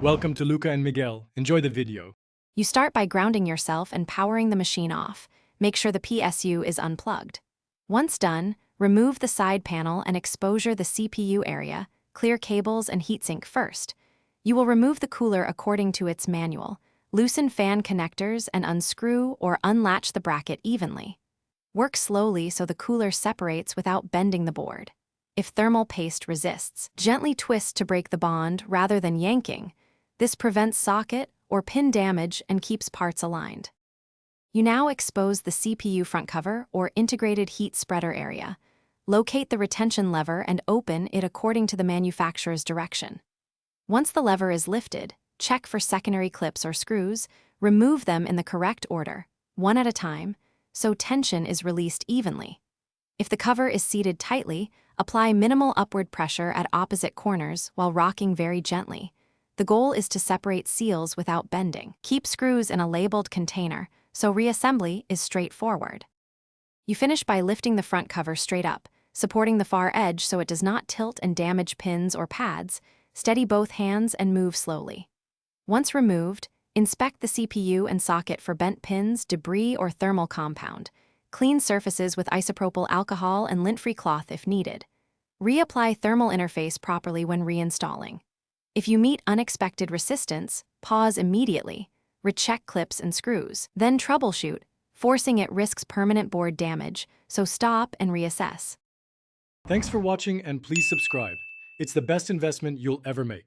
Welcome to Luca and Miguel. Enjoy the video. You start by grounding yourself and powering the machine off. Make sure the PSU is unplugged. Once done, remove the side panel and exposure the CPU area, clear cables and heatsink first. You will remove the cooler according to its manual. Loosen fan connectors and unscrew or unlatch the bracket evenly. Work slowly so the cooler separates without bending the board. If thermal paste resists, gently twist to break the bond rather than yanking. This prevents socket or pin damage and keeps parts aligned. You now expose the CPU front cover or integrated heat spreader area. Locate the retention lever and open it according to the manufacturer's direction. Once the lever is lifted, check for secondary clips or screws, remove them in the correct order, one at a time, so tension is released evenly. If the cover is seated tightly, apply minimal upward pressure at opposite corners while rocking very gently. The goal is to separate seals without bending. Keep screws in a labeled container, so reassembly is straightforward. You finish by lifting the front cover straight up, supporting the far edge so it does not tilt and damage pins or pads. Steady both hands and move slowly. Once removed, inspect the CPU and socket for bent pins, debris, or thermal compound. Clean surfaces with isopropyl alcohol and lint-free cloth if needed. Reapply thermal interface properly when reinstalling. If you meet unexpected resistance, pause immediately, recheck clips and screws, then troubleshoot. Forcing it risks permanent board damage, so stop and reassess. Thanks for watching and please subscribe. It's the best investment you'll ever make.